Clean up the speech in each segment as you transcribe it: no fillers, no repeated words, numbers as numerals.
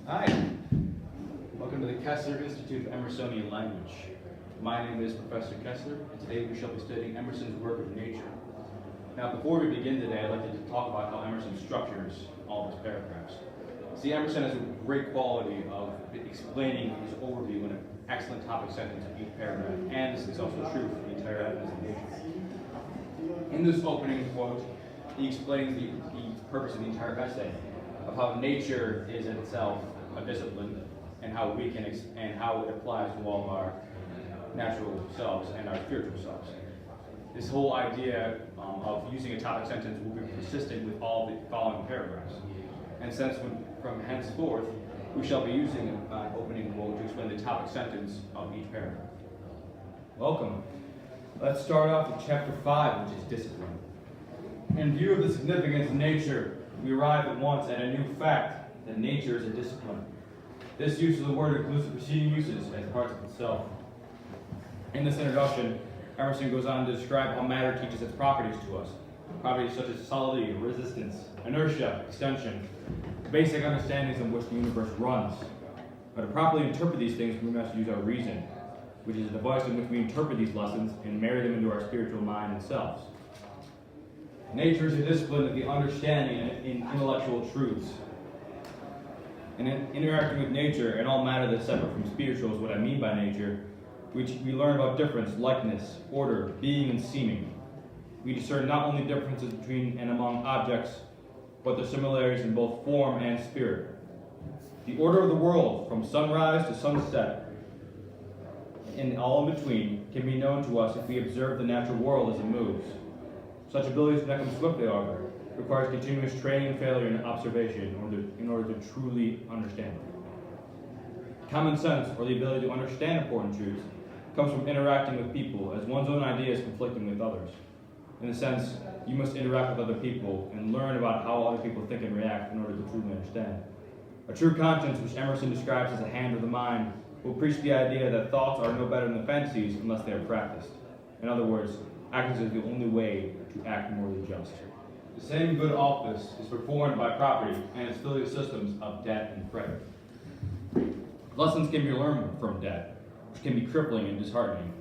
Hi, welcome to the Kessler Institute of Emersonian Language. My name is Professor Kessler, and today we shall be studying Emerson's work of nature. Now, before we begin today, I'd like to talk about how Emerson structures all of his paragraphs. See, Emerson has a great quality of explaining his overview in an excellent topic sentence of each paragraph, and this is also true for the entire evidence of nature. In this opening quote, he explains the purpose of the entire essay, of how nature is in itself a discipline, and how we can and how it applies to all of our natural selves and our spiritual selves. This whole idea of using a topic sentence will be consistent with all the following paragraphs. And since from henceforth we shall be using an opening quote to explain the topic sentence of each paragraph. Welcome. Let's start off with chapter 5, which is discipline. In view of the significance of nature, we arrive at once at a new fact, that nature is a discipline. This use of the word includes the preceding uses as parts of itself. In this introduction, Emerson goes on to describe how matter teaches its properties to us. Properties such as solidity, resistance, inertia, extension, basic understandings in which the universe runs. But to properly interpret these things, we must use our reason, which is a device in which we interpret these lessons and marry them into our spiritual mind and selves. Nature is a discipline of the understanding in intellectual truths. And in interacting with nature and all matter that's separate from spiritual is what I mean by nature, which we learn about difference, likeness, order, being, and seeming. We discern not only differences between and among objects, but their similarities in both form and spirit. The order of the world, from sunrise to sunset, and all in between, can be known to us if we observe the natural world as it moves. Such abilities do not come swiftly, however. It requires continuous training and failure in observation in order to truly understand it. Common sense, or the ability to understand important truths, comes from interacting with people, as one's own ideas conflicting with others. In a sense, you must interact with other people and learn about how other people think and react in order to truly understand. A true conscience, which Emerson describes as a hand of the mind, will preach the idea that thoughts are no better than fantasies unless they are practiced. In other words, acting is the only way to act morally just. The same good office is performed by property and its affiliate systems of debt and credit. Lessons can be learned from debt, which can be crippling and disheartening.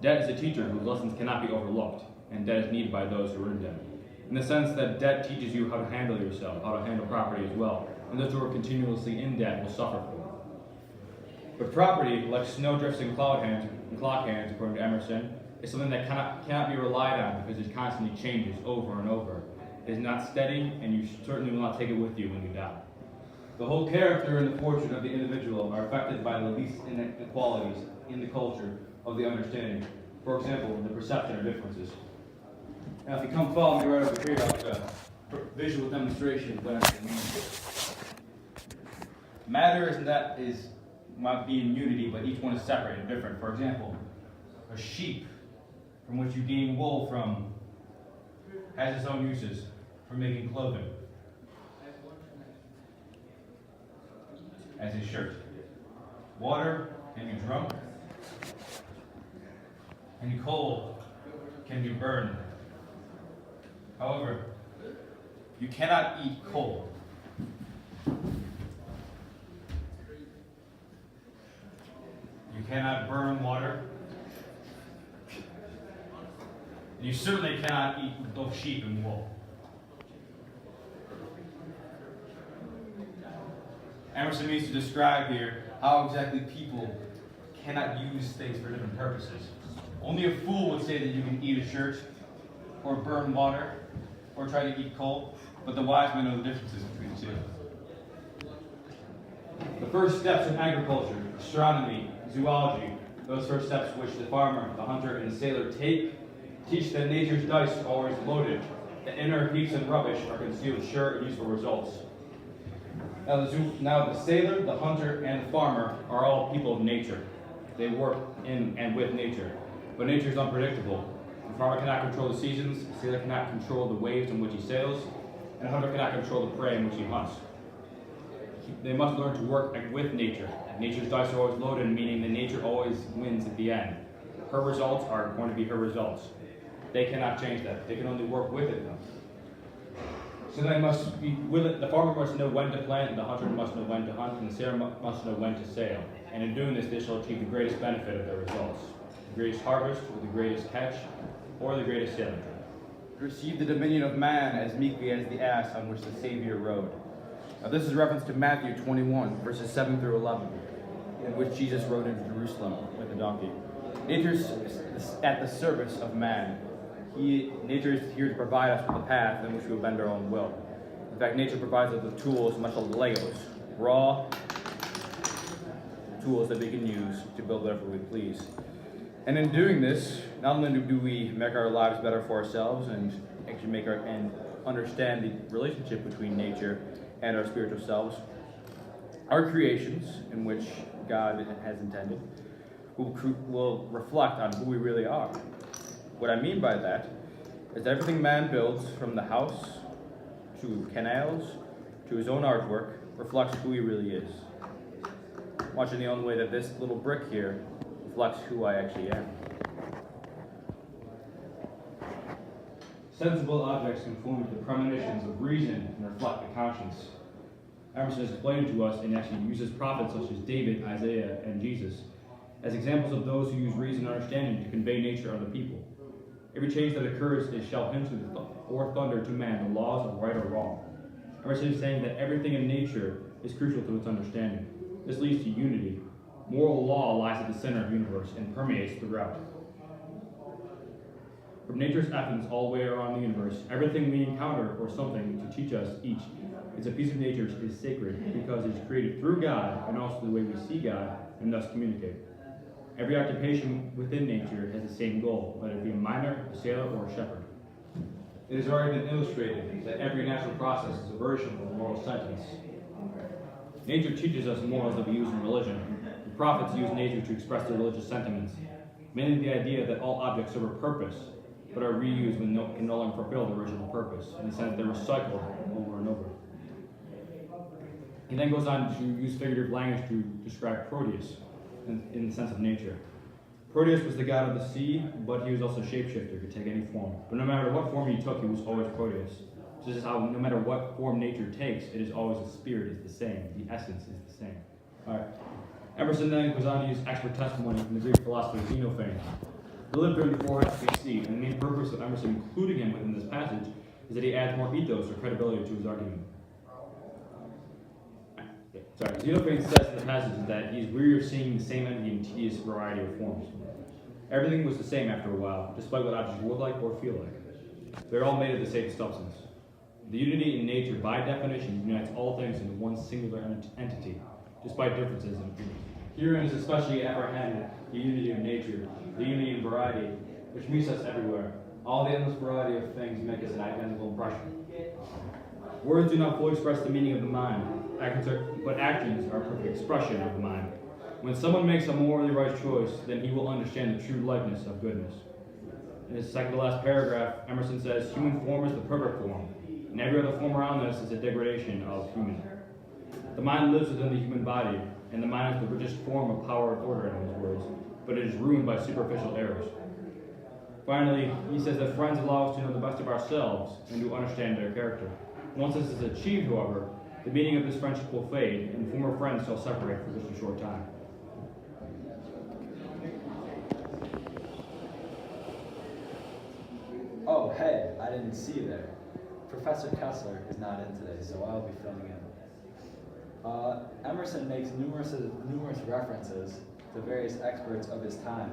Debt is a teacher whose lessons cannot be overlooked, and debt is needed by those who are in debt. In the sense that debt teaches you how to handle yourself, how to handle property as well, and those who are continuously in debt will suffer for it. But property, like snowdrifts and clock hands, according to Emerson, is something that cannot be relied on because it constantly changes over and over. It is not steady, and you certainly will not take it with you when you die. The whole character and the fortune of the individual are affected by the least inequalities in the culture of the understanding. For example, the perception of differences. Now, if you come follow me right over here, I'll do a visual demonstration of what I mean. Matter might be in unity, but each one is separate and different. For example, a sheep, from which you gain wool from, has its own uses for making clothing, as a shirt. Water can be drunk, and coal can be burned. However, you cannot eat coal. You cannot burn water. And you certainly cannot eat both sheep and wool. Emerson means to describe here how exactly people cannot use things for different purposes. Only a fool would say that you can eat a shirt, or burn water, or try to eat coal, but the wise men know the differences between the two. The first steps in agriculture, astronomy, zoology, those first steps which the farmer, the hunter, and the sailor teach that nature's dice are always loaded, that inner heaps and rubbish are concealed sure and useful results. Now the sailor, the hunter, and the farmer are all people of nature. They work in and with nature. But nature is unpredictable. The farmer cannot control the seasons, the sailor cannot control the waves in which he sails, and the hunter cannot control the prey in which he hunts. They must learn to work with nature. Nature's dice are always loaded, meaning that nature always wins at the end. Her results are going to be her results. They cannot change that. They can only work with it, though. So they must be willing, the farmer must know when to plant, and the hunter must know when to hunt, and the sailor must know when to sail. And in doing this, they shall achieve the greatest benefit of their results. The greatest harvest, or the greatest catch, or the greatest sailing trip. Receive the dominion of man as meekly as the ass on which the Savior rode. Now this is reference to Matthew 21, verses 7 through 11, in which Jesus rode into Jerusalem with a donkey. Nature is at the service of man. Nature is here to provide us with a path in which we will bend our own will. In fact, nature provides us with tools, much like Legos, raw tools that we can use to build whatever we please. And in doing this, not only do we make our lives better for ourselves and actually and understand the relationship between nature and our spiritual selves, our creations, in which God has intended, will reflect on who we really are. What I mean by that is that everything man builds, from the house to canals to his own artwork, reflects who he really is. Much in the only way that this little brick here reflects who I actually am. Sensible objects conform to the premonitions of reason and reflect the conscience. Emerson has explained to us and actually uses prophets such as David, Isaiah, and Jesus as examples of those who use reason and understanding to convey nature unto people. Every change that occurs shall hint or thunder to man the laws of right or wrong. Emerson is saying that everything in nature is crucial to its understanding. This leads to unity. Moral law lies at the center of the universe and permeates throughout. From nature's essence all the way around the universe, everything we encounter or something to teach us each is a piece of nature is sacred because it is created through God and also the way we see God and thus communicate. Every occupation within nature has the same goal, whether it be a miner, a sailor, or a shepherd. It has already been illustrated that every natural process is a version of a moral sentence. Nature teaches us morals that we use in religion. The prophets use nature to express their religious sentiments, mainly the idea that all objects serve a purpose, but are reused when can no longer fulfill the original purpose, in the sense that they're recycled over and over. He then goes on to use figurative language to describe Proteus in the sense of nature. Proteus was the god of the sea, but he was also a shapeshifter, could take any form. But no matter what form he took, he was always Proteus. This is how no matter what form nature takes, it is always the spirit is the same, the essence is the same. All right. Emerson then goes on to use expert testimony from the Greek philosopher Xenophon. He lived during the 400 BC, and the main purpose of Emerson including him within this passage is that he adds more ethos or credibility to his argument. Xenophon says in the passage that he's weary of seeing the same entity in tedious variety of forms. Everything was the same after a while, despite what objects look like or feel like. They're all made of the same substance. The unity in nature, by definition, unites all things into one singular entity, despite differences in appearance. Herein is especially apprehended the unity of nature, the unity in variety, which meets us everywhere. All the endless variety of things make us an identical impression. Words do not fully express the meaning of the mind, but actions are a perfect expression of the mind. When someone makes a morally right choice, then he will understand the true likeness of goodness. In his second to last paragraph, Emerson says, human form is the perfect form, and every other form around us is a degradation of human. The mind lives within the human body, and the mind is the richest form of power and order, in his words, but it is ruined by superficial errors. Finally, he says that friends allow us to know the best of ourselves and to understand their character. Once this is achieved, however, the meaning of this friendship will fade, and former friends shall separate for just a short time. Oh, hey, I didn't see you there. Professor Kessler is not in today, so I'll be filling in. Emerson makes numerous references to various experts of his time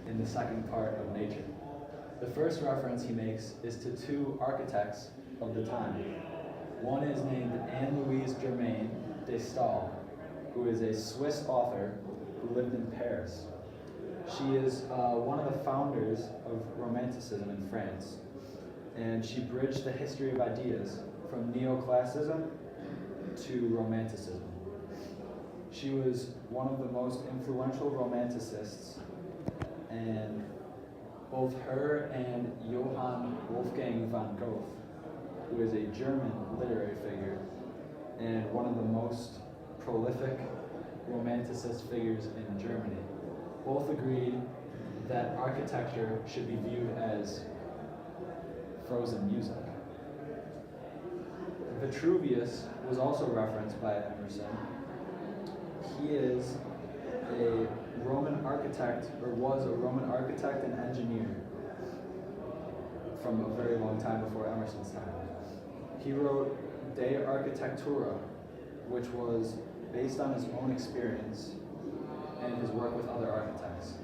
in the second part of Nature. The first reference he makes is to two architects of the time. One is named Anne-Louise Germain de Staël, who is a Swiss author who lived in Paris. She is one of the founders of Romanticism in France, and she bridged the history of ideas from neoclassicism to Romanticism. She was one of the most influential Romanticists, and both her and Johann Wolfgang von Goethe, who is a German literary figure and one of the most prolific Romanticist figures in Germany, both agreed that architecture should be viewed as frozen music. Vitruvius was also referenced by Emerson. He is a Roman architect, or was a Roman architect and engineer from a very long time before Emerson's time. He wrote De Architectura, which was based on his own experience and his work with other architects.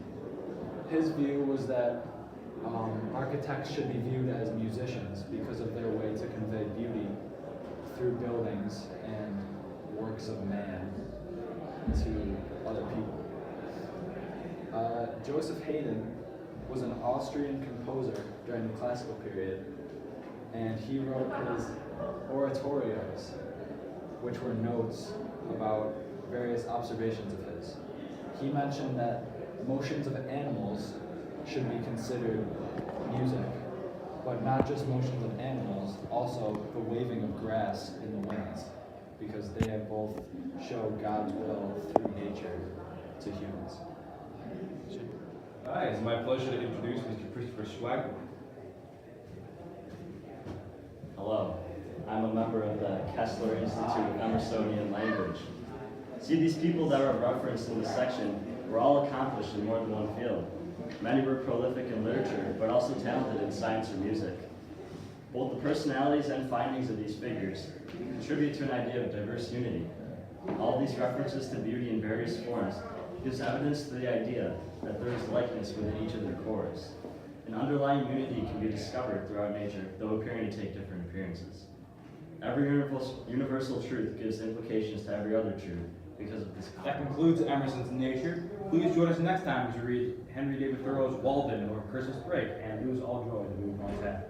His view was that architects should be viewed as musicians because of their way to convey beauty through buildings and works of man to other people. Joseph Haydn was an Austrian composer during the classical period, and he wrote his oratorios, which were notes about various observations of his. He mentioned that motions of animals should be considered music, but not just motions of animals, also the waving of grass in the winds, because they both show God's will through nature to humans. Hi, it's my pleasure to introduce Mr. Christopher Swagman. Hello, I'm a member of the Kessler Institute of Emersonian Language. See, these people that are referenced in this section were all accomplished in more than one field. Many were prolific in literature, but also talented in science or music. Both the personalities and findings of these figures contribute to an idea of diverse unity. All these references to beauty in various forms gives evidence to the idea that there is likeness within each of their cores. An underlying unity can be discovered throughout nature, though appearing to take different appearances. Every universal truth gives implications to every other truth because of this. That concludes Emerson's Nature. Please join us next time as we read Henry David Thoreau's Walden or Christmas Break, and lose all joy that we will always have.